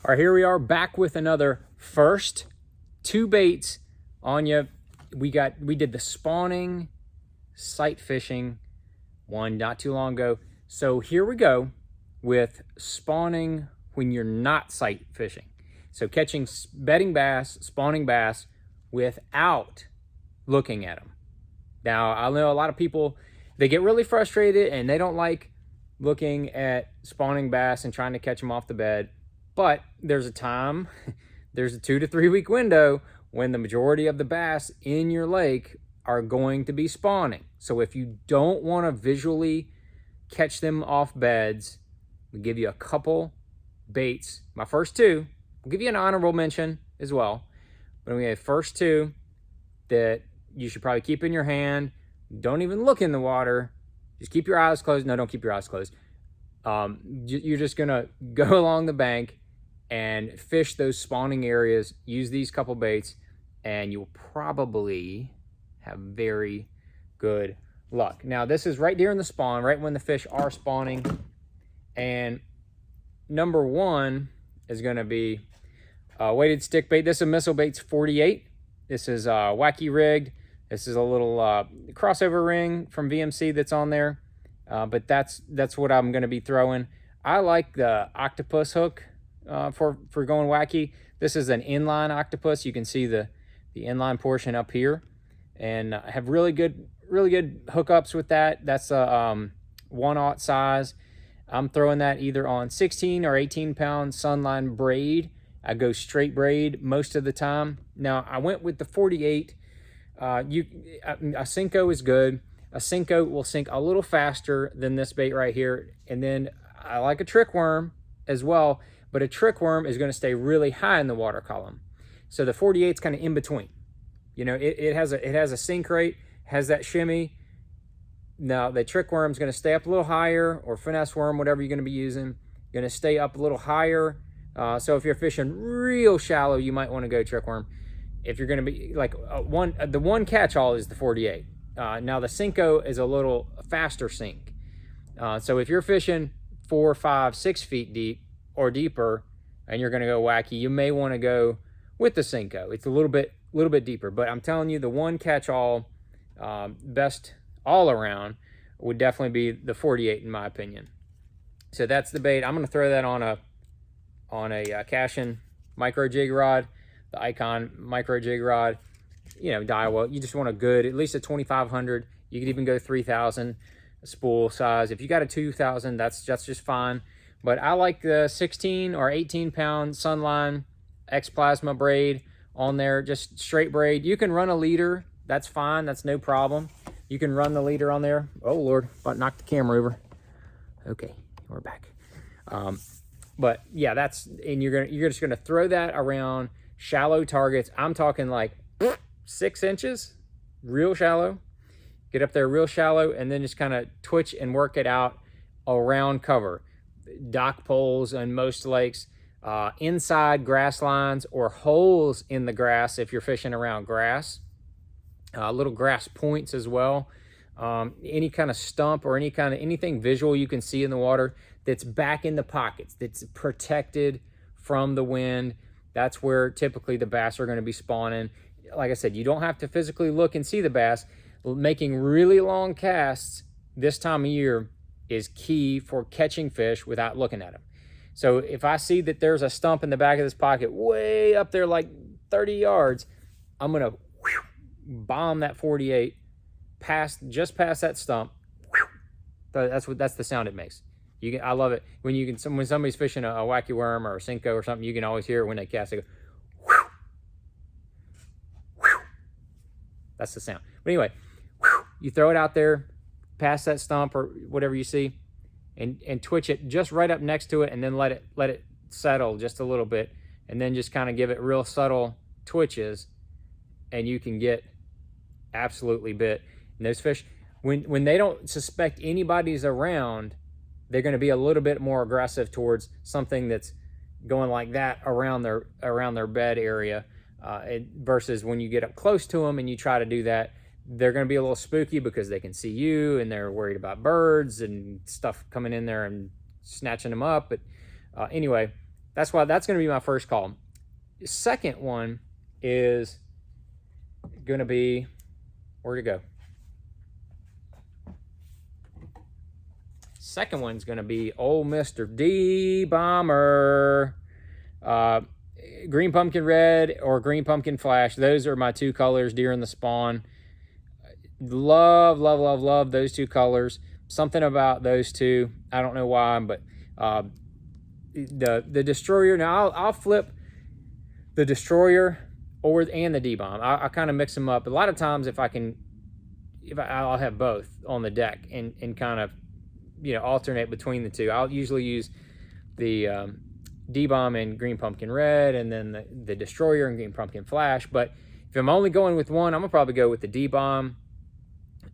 All right, here we are back with another first. Two baits on you. We did the spawning sight fishing one not too long ago. So here we go with spawning when you're not sight fishing. So catching bedding bass, spawning bass without looking at them. Now, I know a lot of people, they get really frustrated and they don't like looking at spawning bass and trying to catch them off the bed. But there's a time, there's a 2 to 3 week window when the majority of the bass in your lake are going to be spawning. So if you don't want to visually catch them off beds, we give you a couple baits. My first two, we'll give you an honorable mention as well. But we have first two that you should probably keep in your hand. Don't even look in the water. Just keep your eyes closed. No, don't keep your eyes closed. You're just gonna go along the bank and fish those spawning areas. Use these couple baits, and you'll probably have very good luck. Now, this is right during the spawn, right when the fish are spawning. And number one is going to be weighted stick bait. This is a Missile Baits 48. This is wacky rigged. This is a little crossover ring from VMC that's on there. But that's what I'm going to be throwing. I like the octopus hook for going wacky. This is an inline octopus. You can see the inline portion up here, and I have really good hookups with that. That's a 1/0 size. I'm throwing that either on 16 or 18 pound Sunline braid. I go straight braid most of the time. Now, I went with the 48. A Senko is good. A Senko will sink a little faster than this bait right here. And then I like a trick worm as well, but a trick worm is going to stay really high in the water column. So the 48 is kind of in between. You know, it has a sink rate, has that shimmy. Now the trick worm is going to stay up a little higher, or finesse worm, whatever you're going to be using, going to stay up a little higher. So if you're fishing real shallow, you might want to go trick worm. If you're going to be like the one catch-all is the 48. Now the Senko is a little faster sink. So if you're fishing 4, 5, 6 feet deep or deeper, and you're going to go wacky, you may want to go with the Senko. It's a little bit deeper, but I'm telling you, the one catch-all, best all around, would definitely be the 48 in my opinion. So that's the bait. I'm going to throw that on a Cashin micro jig rod, the Icon micro jig rod. You know, Daiwa. You just want a good, at least a 2500. You could even go 3000 spool size. If you got a 2000, that's just fine. But I like the 16 or 18 pound Sunline X Plasma braid on there, just straight braid. You can run a leader. That's fine. That's no problem. You can run the leader on there. Oh Lord, about knocked the camera over. Okay, we're back. But yeah, and you're just gonna throw that around shallow targets. I'm talking like 6 inches, real shallow. Get up there real shallow, and then just kind of twitch and work it out around cover. Dock poles on most lakes, inside grass lines or holes in the grass if you're fishing around grass. Little grass points as well. Any kind of stump or anything visual you can see in the water that's back in the pockets, that's protected from the wind. That's where typically the bass are going to be spawning. Like I said, you don't have to physically look and see the bass. Making really long casts this time of year is key for catching fish without looking at them. So if I see that there's a stump in the back of this pocket way up there like 30 yards, I'm going to bomb that 48 just past that stump. That's the sound it makes. I love it when somebody's fishing a wacky worm or a Senko or something. You can always hear it when they cast. They go, whew, whew. That's the sound. But anyway, whew, you throw it out there past that stump or whatever you see, and twitch it just right up next to it, and then let it settle just a little bit, and then just kind of give it real subtle twitches, and you can get absolutely bit. And those fish, when they don't suspect anybody's around, they're going to be a little bit more aggressive towards something that's going like that around their bed area, versus when you get up close to them and you try to do that, they're going to be a little spooky because they can see you and they're worried about birds and stuff coming in there and snatching them up. But anyway, that's why that's going to be my first call. Second one is going to be, where'd it go? Second one's going to be old Mr. D Bomber. Green pumpkin red or green pumpkin flash. Those are my two colors during the spawn. Love, love, love, love those two colors. Something about those two. I don't know why, but the destroyer. Now I'll flip the destroyer and the D-bomb. I kind of mix them up. A lot of times I'll have both on the deck and kind of, alternate between the two. I'll usually use the D-bomb in green pumpkin red and then the destroyer in green pumpkin flash. But if I'm only going with one, I'm gonna probably go with the D-bomb.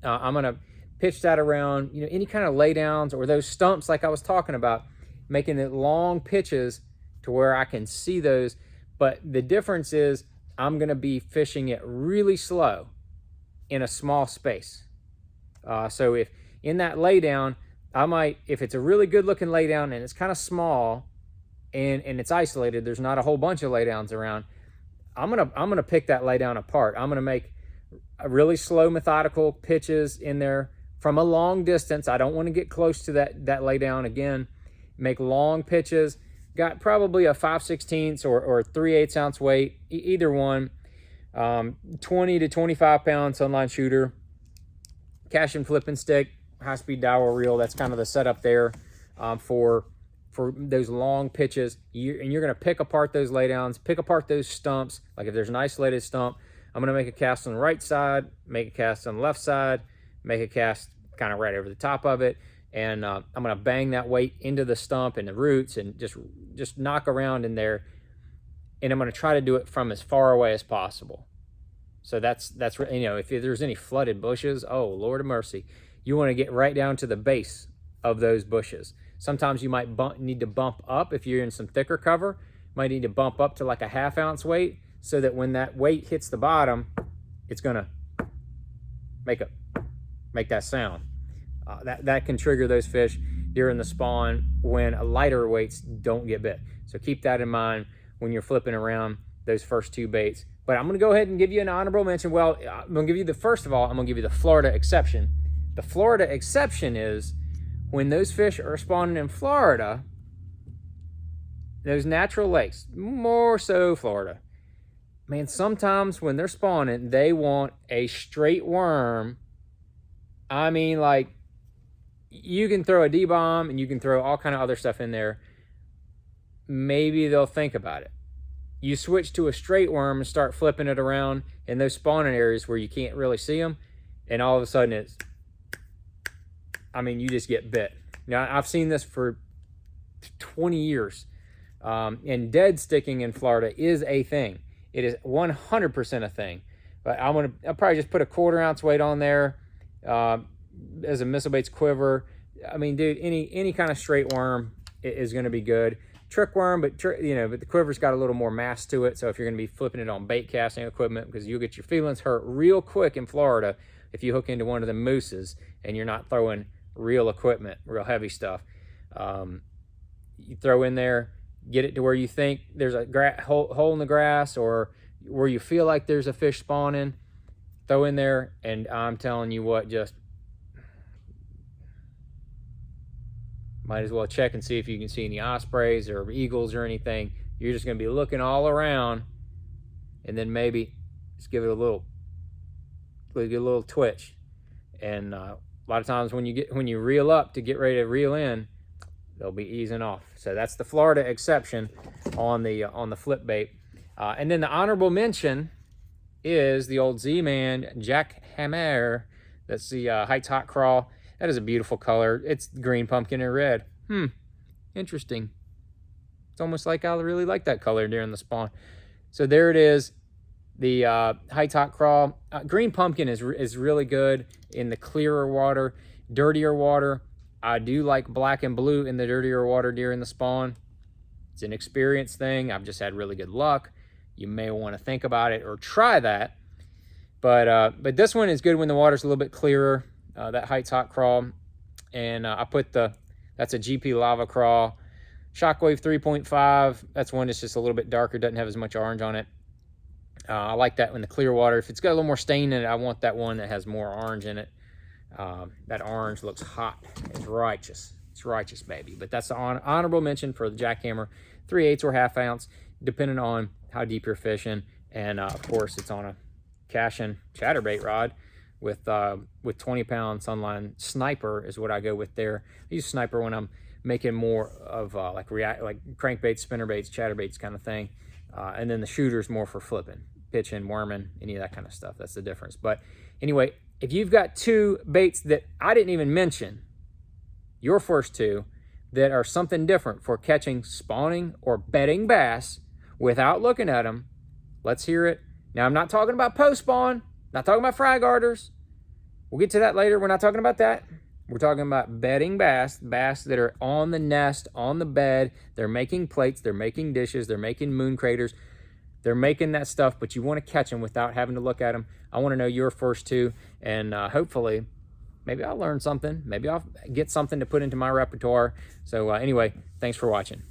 I'm gonna pitch that around, any kind of laydowns or those stumps like I was talking about, making it long pitches to where I can see those. But the difference is I'm gonna be fishing it really slow in a small space. So if in that laydown, I might, if it's a really good looking laydown and it's kind of small and it's isolated, there's not a whole bunch of laydowns around, I'm gonna pick that laydown apart. I'm gonna make a really slow methodical pitches in there from a long distance. I don't want to get close to that laydown again. Make long pitches. Got probably a 5/16 or 3/8 ounce weight, either one. 20 to 25 pound sunline shooter, cash and flipping stick, high speed dowel reel. That's kind of the setup there for those long pitches. And you're going to pick apart those laydowns, pick apart those stumps. Like if there's an isolated stump, I'm going to make a cast on the right side, make a cast on the left side, make a cast kind of right over the top of it. And I'm going to bang that weight into the stump and the roots and just knock around in there. And I'm going to try to do it from as far away as possible. So that's if there's any flooded bushes, oh, Lord of mercy, you want to get right down to the base of those bushes. Sometimes you might need to bump up if you're in some thicker cover. Might need to bump up to like a 1/2 ounce weight so that when that weight hits the bottom, it's going to make that sound. That can trigger those fish during the spawn when lighter weights don't get bit. So keep that in mind when you're flipping around those first two baits. But I'm going to go ahead and give you an honorable mention. Well, I'm going to give you I'm going to give you the Florida exception. The Florida exception is when those fish are spawning in Florida, those natural lakes, more so Florida. Man, sometimes when they're spawning, they want a straight worm. I mean, like, you can throw a D-bomb and you can throw all kind of other stuff in there. Maybe they'll think about it. You switch to a straight worm and start flipping it around in those spawning areas where you can't really see them, and all of a sudden you just get bit. Now, I've seen this for 20 years, and dead sticking in Florida is a thing. It is 100% a thing. But I'll probably just put a 1/4 ounce weight on there as a missile baits quiver. I mean, dude, any kind of straight worm is going to be good. Trick worm, but the quiver's got a little more mass to it. So if you're going to be flipping it on bait casting equipment, because you'll get your feelings hurt real quick in Florida if you hook into one of the mooses and you're not throwing real equipment, real heavy stuff. You throw in there, get it to where you think there's a hole in the grass or where you feel like there's a fish spawning. Throw in there, and I'm telling you what, just might as well check and see if you can see any ospreys or eagles or anything. You're just going to be looking all around, and then maybe just give it a little twitch. And a lot of times when you reel up to get ready to reel in, they'll be easing off. So that's the Florida exception on the flip bait. And then the honorable mention is the old Z-Man Jackhammer. That's the Heights Hot Crawl. That is a beautiful color. It's green pumpkin and red. Interesting. It's almost like I really like that color during the spawn. So there it is. The Heights Hot Crawl. Green pumpkin is really good in the clearer water, dirtier water. I do like black and blue in the dirtier water during the spawn. It's an experience thing. I've just had really good luck. You may want to think about it or try that. But this one is good when the water's a little bit clearer, that Heights Hot Crawl. And I put that's a GP Lava Crawl. Shockwave 3.5, that's one that's just a little bit darker, doesn't have as much orange on it. I like that in the clear water. If it's got a little more stain in it, I want that one that has more orange in it. That orange looks hot. It's righteous. It's righteous, baby. But that's an honorable mention for the jackhammer, 3/8 or 1/2 ounce, depending on how deep you're fishing. And of course, it's on a Cashin chatterbait rod with 20-pound Sunline Sniper is what I go with there. I use Sniper when I'm making more of like crankbaits, spinnerbaits, chatterbaits kind of thing. And then the shooter's more for flipping, pitching, worming, any of that kind of stuff. That's the difference. But anyway, if you've got two baits that I didn't even mention, your first two, that are something different for catching spawning or bedding bass without looking at them, let's hear it. Now, I'm not talking about post-spawn, not talking about fry garters. We'll get to that later. We're not talking about that. We're talking about bedding bass, bass that are on the nest, on the bed. They're making plates, they're making dishes, they're making moon craters. They're making that stuff, but you want to catch them without having to look at them. I want to know your first two, and hopefully, maybe I'll learn something. Maybe I'll get something to put into my repertoire. So anyway, thanks for watching.